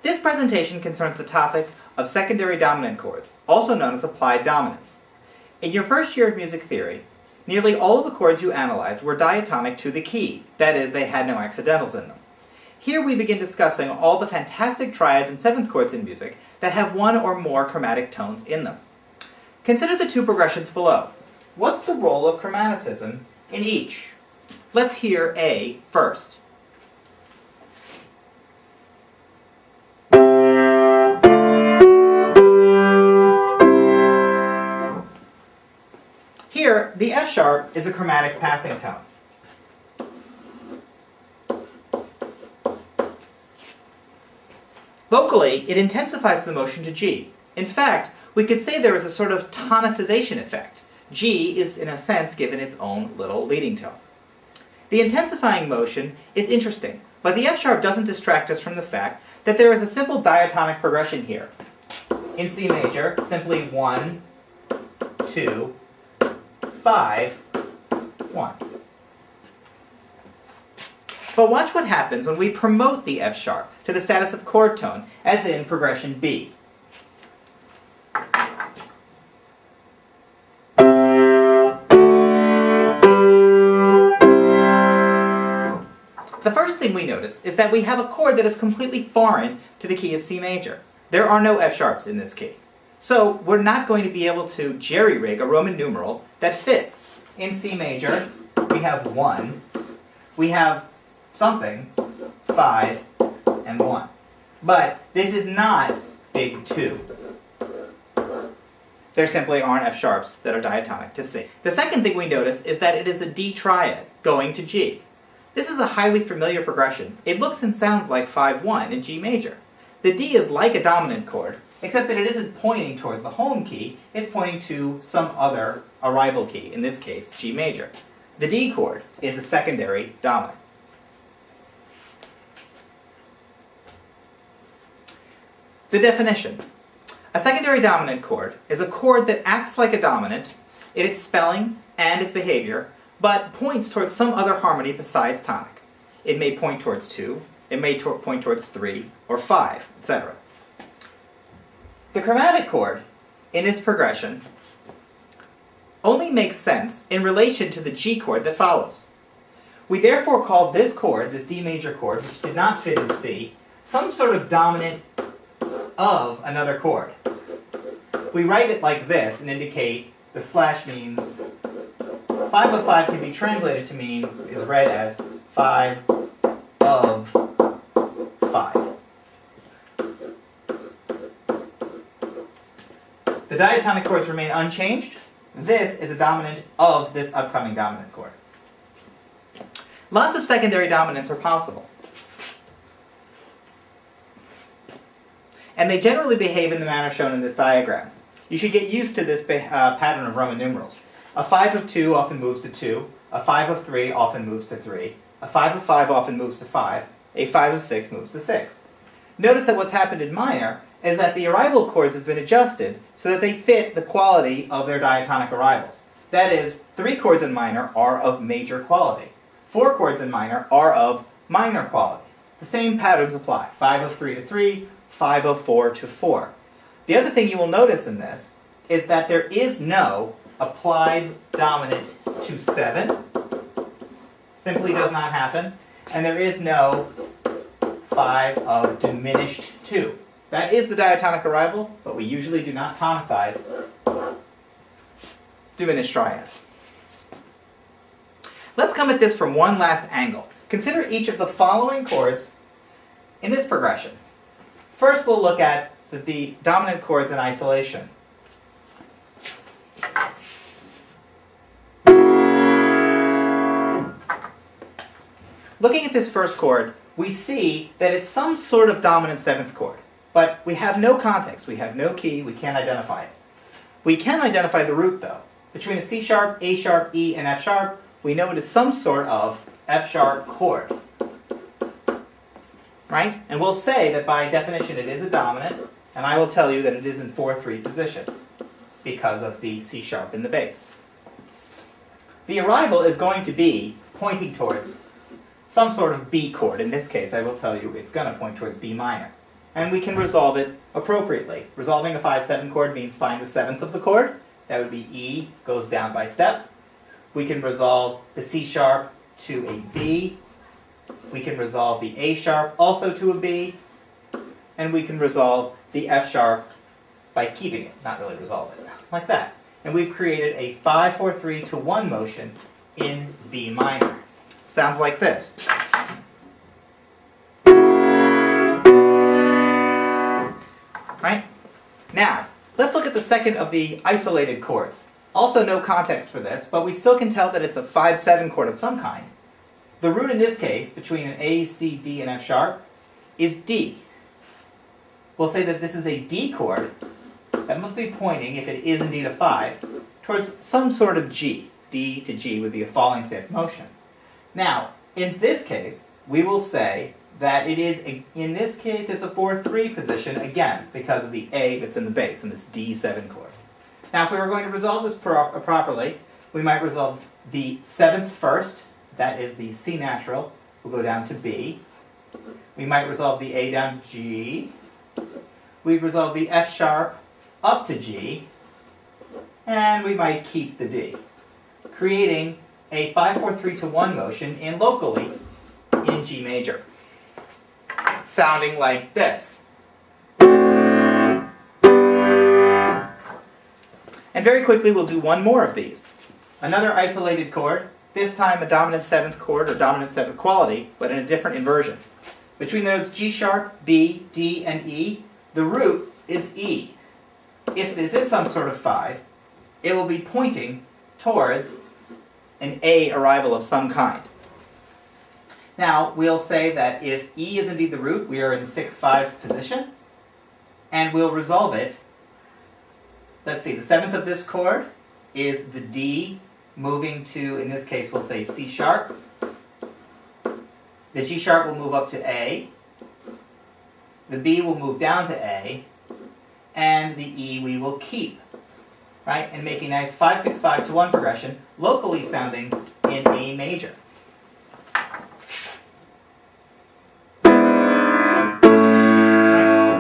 This presentation concerns the topic of secondary dominant chords, also known as applied dominance. In your first year of music theory, nearly all of the chords you analyzed were diatonic to the key, that is, they had no accidentals in them. Here we begin discussing all the fantastic triads and seventh chords in music that have one or more chromatic tones in them. Consider the two progressions below. What's the role of chromaticism in each? Let's hear A first. Here, the F sharp is a chromatic passing tone. Vocally, it intensifies the motion to G. In fact, we could say there is a sort of tonicization effect. G is, in a sense, given its own little leading tone. The intensifying motion is interesting, but the F sharp doesn't distract us from the fact that there is a simple diatonic progression here. In C major, simply 1, 2, 5, 1. But watch what happens when we promote the F sharp to the status of chord tone, as in progression B. The first thing we notice is that we have a chord that is completely foreign to the key of C major. There are no F sharps in this key. So we're not going to be able to jerry-rig a Roman numeral that fits. In C major, we have 1, we have something, 5, and 1. But this is not big 2. There simply aren't F sharps that are diatonic to C. The second thing we notice is that it is a D triad going to G. This is a highly familiar progression. It looks and sounds like 5-1 in G major. The D is like a dominant chord, except that it isn't pointing towards the home key, it's pointing to some other arrival key, in this case, G major. The D chord is a secondary dominant. The definition. A secondary dominant chord is a chord that acts like a dominant in its spelling and its behavior, but points towards some other harmony besides tonic. It may point towards 2, it may point towards 3 or 5, etc. The chromatic chord in its progression only makes sense in relation to the G chord that follows. We therefore call this chord, this D major chord, which did not fit in C, some sort of dominant of another chord. We write it like this and indicate the slash means 5 of 5 can be translated to mean, is read as 5 of 5. The diatonic chords remain unchanged. This is a dominant of this upcoming dominant chord. Lots of secondary dominants are possible. And they generally behave in the manner shown in this diagram. You should get used to this pattern of Roman numerals. A 5 of 2 often moves to 2, a 5 of 3 often moves to 3, a 5 of 5 often moves to 5, a 5 of 6 moves to 6. Notice that what's happened in minor is that the arrival chords have been adjusted so that they fit the quality of their diatonic arrivals. That is, 3 chords in minor are of major quality. 4 chords in minor are of minor quality. The same patterns apply. 5 of 3 to 3, 5 of 4 to 4. The other thing you will notice in this is that there is no applied dominant to 7. Simply does not happen. And there is no 5 of diminished 2. That is the diatonic arrival, but we usually do not tonicize diminished triads. Let's come at this from one last angle. Consider each of the following chords in this progression. First, we'll look at the dominant chords in isolation. Looking at this first chord, we see that it's some sort of dominant seventh chord. But we have no context, we have no key, we can't identify it. We can identify the root though. Between a C sharp, A sharp, E, and F sharp, we know it is some sort of F sharp chord. Right? And we'll say that by definition it is a dominant, and I will tell you that it is in 4-3 position because of the C sharp in the bass. The arrival is going to be pointing towards some sort of B chord. In this case, I will tell you it's going to point towards B minor. and we can resolve it appropriately. Resolving a 5-7 chord means find the 7th of the chord. That would be E, goes down by step. We can resolve the C sharp to a B. We can resolve the A sharp also to a B. And we can resolve the F sharp by keeping it, not really resolve it, like that. And we've created a 5-4-3-1 motion in B minor. Sounds like this. Right? Now, let's look at the second of the isolated chords. Also no context for this, but we still can tell that it's a 5-7 chord of some kind. The root in this case, between an A, C, D, and F sharp, is D. We'll say that this is a D chord that must be pointing, if it is indeed a 5, towards some sort of G. D to G would be a falling fifth motion. Now, in this case, we will say that it is, in this case, it's a 4-3 position, again, because of the A that's in the bass, in this D7 chord. Now, if we were going to resolve this properly, we might resolve the 7th first, that is the C natural, will go down to B. We might resolve the A down to G. We'd resolve the F sharp up to G, and we might keep the D, creating a 5-4-3-1 motion in locally in G major, sounding like this. And very quickly we'll do one more of these. Another isolated chord, this time a dominant 7th chord or dominant 7th quality, but in a different inversion. Between the notes G sharp, B, D, and E, the root is E. If this is some sort of 5, it will be pointing towards an A arrival of some kind. Now, we'll say that if E is indeed the root, we are in 6-5 position, and we'll resolve it. Let's see, the 7th of this chord is the D moving to, in this case, we'll say C sharp. The G sharp will move up to A. The B will move down to A. And the E we will keep, right? And make a nice 5-6-5-1 progression, locally sounding in A major.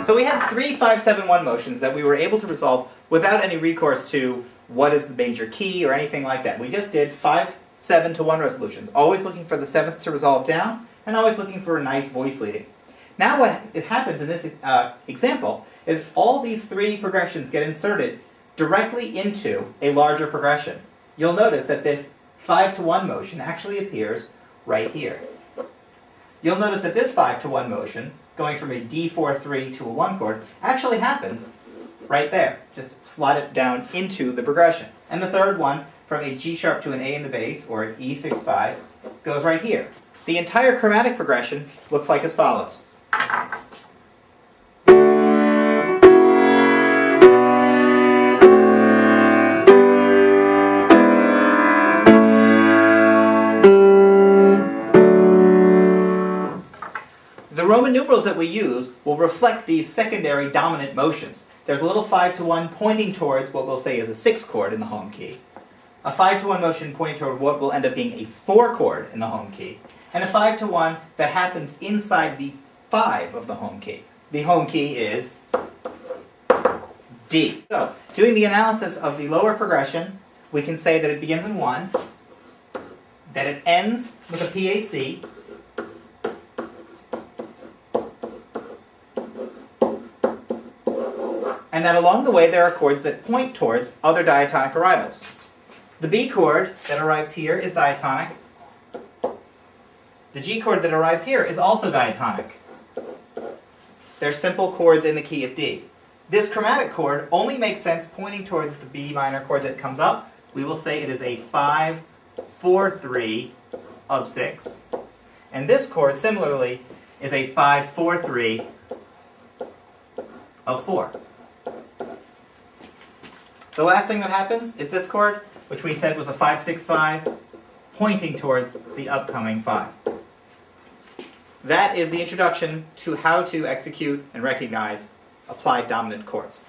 So we had 3 5-7-1 motions that we were able to resolve without any recourse to what is the major key or anything like that. We just did 5-7-1 resolutions, always looking for the 7th to resolve down, and always looking for a nice voice leading. Now what happens in this example is all these 3 progressions get inserted directly into a larger progression. You'll notice that this 5-1 motion actually appears right here. You'll notice that this 5-1 motion, going from a D4-3 to a 1 chord, actually happens right there. Just slide it down into the progression. And the third one, from a G sharp to an A in the bass, or an E6-5, goes right here. The entire chromatic progression looks like as follows. The Roman numerals that we use will reflect these secondary dominant motions. There's a little 5-1 pointing towards what we'll say is a 6 chord in the home key, a 5-1 motion pointing toward what will end up being a 4 chord in the home key, and a 5-1 that happens inside the 5 of the home key. The home key is D. So, doing the analysis of the lower progression, we can say that it begins in 1, that it ends with a PAC, and that along the way there are chords that point towards other diatonic arrivals. The B chord that arrives here is diatonic. The G chord that arrives here is also diatonic. They're simple chords in the key of D. This chromatic chord only makes sense pointing towards the B minor chord that comes up. We will say it is a 5-4-3 of 6. And this chord, similarly, is a 5-4-3 of 4. The last thing that happens is this chord, which we said was a 5-6-5, pointing towards the upcoming 5. That is the introduction to how to execute and recognize applied dominant chords.